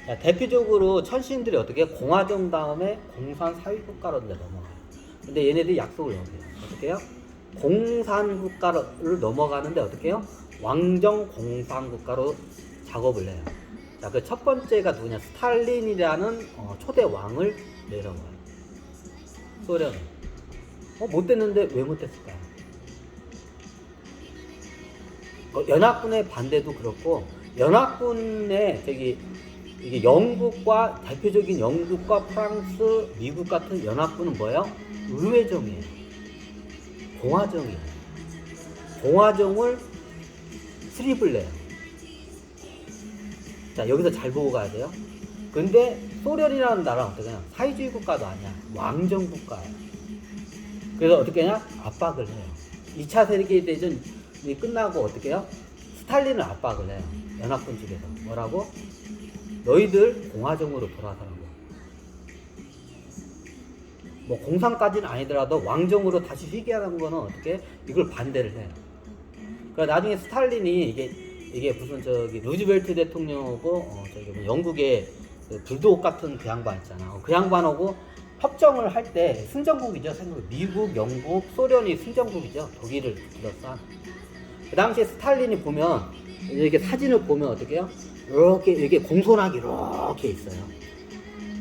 자, 대표적으로 천신들이 어떻게 공화정 다음에 공산 사회국가로 이제 넘어가요. 근데 얘네들이 약속을 넣어요. 어떻게 해요? 공산국가를 넘어가는데 어떻게 해요? 왕정 공산국가로 작업을 해요. 자, 그 첫 번째가 누구냐? 스탈린이라는 초대 왕을 내려와요. 소련은. 못됐는데 왜 못됐을까요? 연합군의 반대도 그렇고, 연합군의 이게 영국과, 대표적인 영국과 프랑스, 미국 같은 연합군은 뭐예요? 의회정이에요. 공화정이에요. 공화정을 수립을 내요. 자, 여기서 잘 보고 가야 돼요. 근데 소련이라는 나라는 어떻게 하냐? 사회주의 국가도 아니야. 왕정 국가예요. 그래서 어떻게 하냐? 압박을 해요. 2차 세계대전이 끝나고 어떻게 해요? 스탈린을 압박을 해요. 연합군 측에서. 뭐라고? 너희들 공화정으로 돌아서라고. 뭐 공산까지는 아니더라도 왕정으로 다시 회귀하는 거는 어떻게? 이걸 반대를 해요. 그러니까 나중에 스탈린이 이게 무슨 루즈벨트 대통령하고 영국의 그 불독 같은 그 양반 있잖아. 그 양반하고 협정을 할 때 승전국이죠. 미국, 영국, 소련이 승전국이죠. 독일을 둘러싼. 그 당시에 스탈린이 보면 이렇게 사진을 보면 어떻게 해요? 이렇게 공손하게 이렇게 있어요.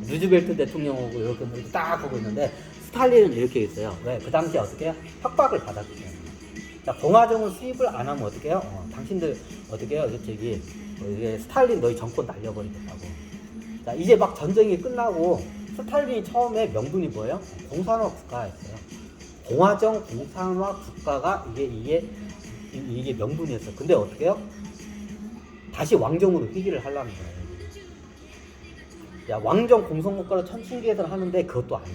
루즈벨트 대통령하고 이렇게 딱 하고 있는데 스탈린은 이렇게 있어요. 왜? 그 당시에 어떻게 해요? 협박을 받았기 때문에. 자, 공화정을 수립을 안 하면 어떻게 해요? 당신들 어떻게 해요? 이게 스탈린 너희 정권 날려버리겠다고. 자, 이제 막 전쟁이 끝나고 스탈린이 처음에 명분이 뭐예요? 공산화 국가였어요. 공화정 공산화 국가가 이게 명분이었어요. 근데 어떻게 해요? 다시 왕정으로 회귀를 하려는 거예요. 야, 왕정 공산국가로 천칭기에서 하는데 그것도 안 돼.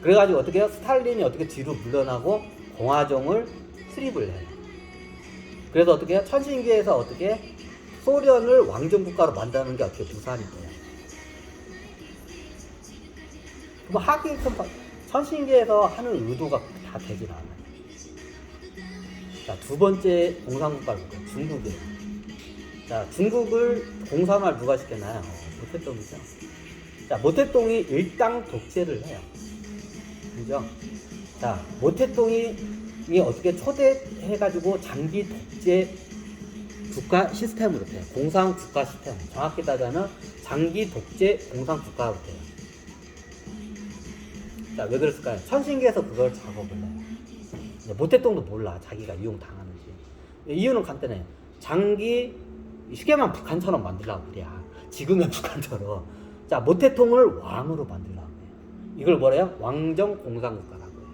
그래가지고 어떻게 해요? 스탈린이 어떻게 뒤로 물러나고 공화정을 수립을 해요. 그래서 어떻게 해요? 천신기에서 어떻게 소련을 왕정국가로 만드는 게 어떻게 부산이 돼요. 그럼 하긴 천신기에서 하는 의도가 다 되진 않아요. 자, 두 번째 공산국가를 볼게요. 중국이에요. 자, 중국을 공산화를 누가 시켰나요? 모택동이죠. 자, 모택동이 일당 독재를 해요. 그죠? 자, 모택동이 어떻게 초대해가지고 장기 독재 국가 시스템으로 돼요. 공산 국가 시스템. 정확히 따지면 장기 독재 공산 국가로 돼요. 자, 왜 그랬을까요? 천신기에서 그걸 작업을 해요. 모택동도 몰라. 자기가 이용당하는지. 이유는 간단해요. 쉽게 말하면 북한처럼 만들려고 그래. 지금의 북한처럼. 자, 모택동을 왕으로 만들려고 해요. 이걸 뭐래요? 왕정 공산국가라고 해요.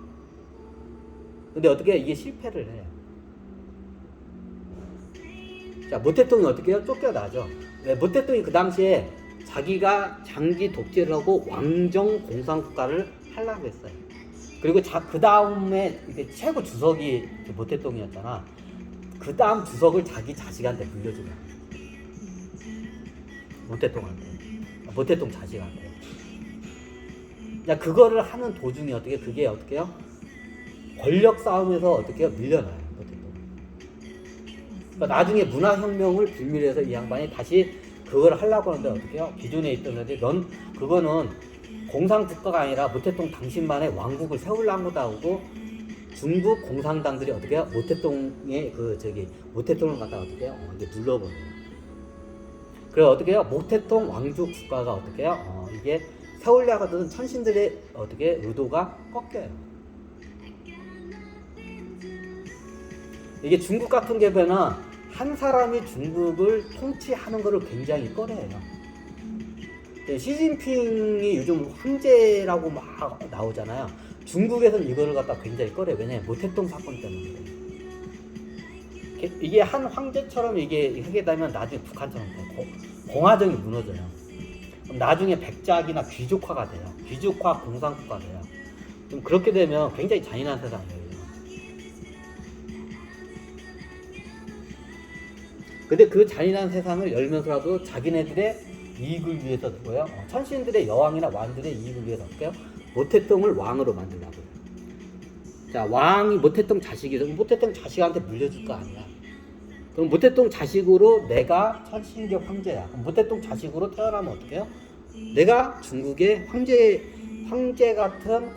근데 어떻게 해요? 이게 실패를 해요. 자, 모택동이 어떻게 해요? 쫓겨나죠. 왜? 모택동이 그 당시에 자기가 장기 독재를 하고 왕정 공산국가를 하려고 했어요. 그리고 그 다음에 최고 주석이 모택동이었잖아. 그 다음 주석을 자기 자식한테 물려주려. 모택동 자식한테. 야, 그거를 하는 도중에 그게 어떻게 해요? 권력 싸움에서 어떻게 해요? 밀려나요. 모택동. 그러니까 나중에 문화혁명을 빌미로 해서 이 양반이 다시 그걸 하려고 하는데 어떻게 해요? 기존에 있던 애들이 그거는 공산국가가 아니라 모택동 당신만의 왕국을 세우려는 거다 하고 중국 공산당들이 어떻게 해요? 모택동을 갖다가 어떻게 해요? 이게 눌러버려요. 그래서 어떻게 해요? 모택동 왕조 국가가 어떻게 해요? 이게 세우려고 하던 천신들의 의도가 꺾여요. 이게 중국 같은 경우에는 한 사람이 중국을 통치하는 것을 굉장히 꺼려해요. 시진핑이 요즘 황제라고 막 나오잖아요. 중국에서는 이거를 갖다 굉장히 꺼려요. 왜냐면 모택동 사건 때문에. 이게 한 황제처럼 이게 하게 되면 나중에 북한처럼 돼요. 공화정이 무너져요. 그럼 나중에 백작이나 귀족화가 돼요. 귀족화 공산국가가 돼요. 좀 그렇게 되면 굉장히 잔인한 세상이에요. 근데 그 잔인한 세상을 열면서라도 자기네들의 이익을 위해서 누구예요? 천신들의 여왕이나 왕들의 이익을 위해서 어떻게요? 모택동을 왕으로 만들라고요. 자, 왕이 모택동 자식이죠. 모택동 자식한테 물려줄 거 아니야. 그럼 모태똥 자식으로 내가 천신교 황제야. 그럼 모태똥 자식으로 태어나면 어떡해요? 내가 중국의 황제 같은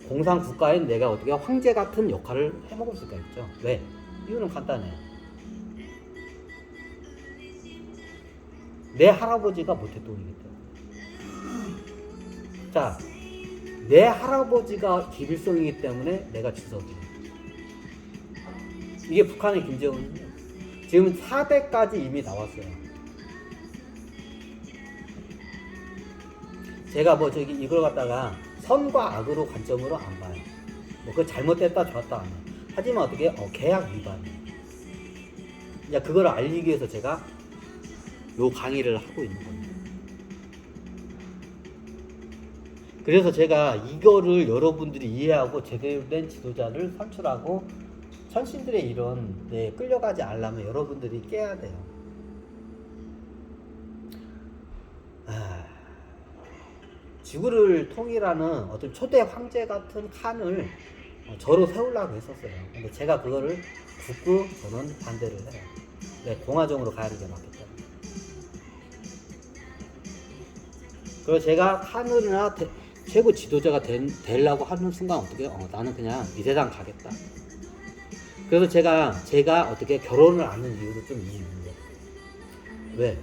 공산 국가인 내가 어떻게 황제 같은 역할을 해먹을 수가 있죠. 왜? 이유는 간단해요. 내 할아버지가 모태똥이기 때문에. 자, 내 할아버지가 김일성이기 때문에 내가 주석이에요. 이게 북한의 김정은은요. 지금 4대까지 이미 나왔어요. 제가 뭐 저기 이걸 갖다가 선과 악으로 관점으로 안 봐요. 뭐 그거 잘못됐다 좋았다 안 해요. 하지만 어떻게 계약 위반이에요. 이제 그걸 알리기 위해서 제가 요 강의를 하고 있는 겁니다. 그래서 제가 이거를 여러분들이 이해하고 제대로 된 지도자를 선출하고 천신들의 이런 데 끌려가지 않으려면 여러분들이 깨야 돼요. 지구를 통일하는 어떤 초대 황제 같은 칸을 저로 세우려고 했었어요. 근데 제가 그거를 굳고 저는 반대를 해요. 네, 공화정으로 가야 되게 맞기 때문에. 그래서 제가 칸을이나 최고 지도자가 되려고 하는 순간 어떻게 나는 그냥 이 세상 가겠다. 그래서 제가 어떻게 결혼을 안 하는 이유도 좀 이유예요. 왜?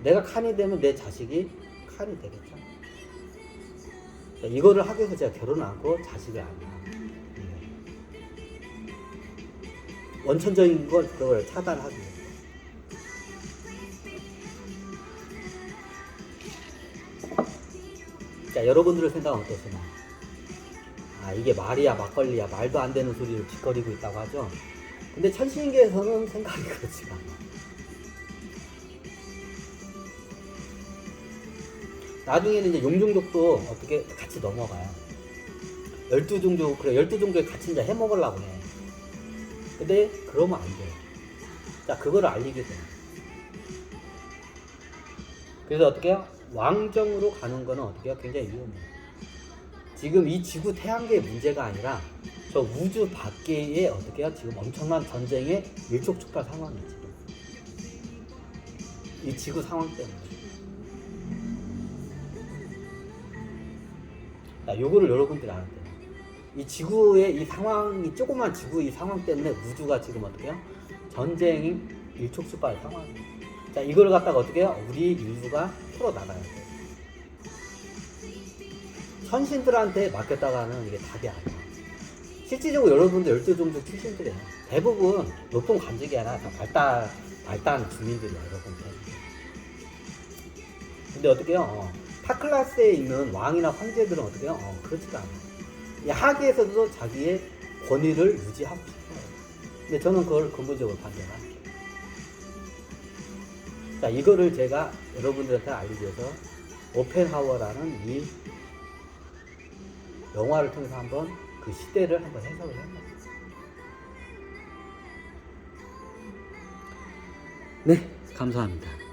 내가 칸이 되면 내 자식이 칸이 되겠죠. 이거를 하기 위해서 제가 결혼을 안 하고 자식을 안 낳아요. 원천적인 걸 그걸 차단하기 위해서. 자, 여러분들의 생각은 어떠세요? 이게 말이야 막걸리야 말도 안 되는 소리를 짓거리고 있다고 하죠. 근데 천신계에서는 생각이 그렇지가 않아요. 나중에는 이제 용종족도 어떻게 같이 넘어가요. 12종족, 그래 12종족에 같이 이제 해먹으려고 해. 근데 그러면 안 돼요. 자, 그거를 알리게 돼요. 그래서 어떻게 해요? 왕정으로 가는 거는 어떻게 해요? 굉장히 위험해요. 지금 이 지구 태양계의 문제가 아니라 저 우주 밖에 어떻게 해요? 지금 엄청난 전쟁의 일촉즉발 상황이에요. 지금. 이 지구 상황 때문에. 자, 요거를 여러분들이 알아야 돼요. 이 지구의 이 상황이 조그만 지구 이 상황 때문에 우주가 지금 어떻게 해요? 전쟁이 일촉즉발 상황이에요. 자, 이걸 갖다가 어떻게 해요? 우리 인류가 풀어나가야 돼요. 천신들한테 맡겼다가는 이게 답이 아니에요. 실질적으로 여러분들 12종족 출신들이에요. 대부분 높은 관직이 아니라 다 발달 주민들이에요, 여러분들. 근데 어떻게 해요? 타클라스에 있는 왕이나 황제들은 어떻게 해요? 그렇지가 않아요. 이 하계에서도 자기의 권위를 유지하고 싶어요. 근데 저는 그걸 근본적으로 반대를 합니다. 자, 이거를 제가 여러분들한테 알리기 위해서 오펜하워라는 이 영화를 통해서 한번 그 시대를 한번 해석을 해봤어요. 네, 감사합니다.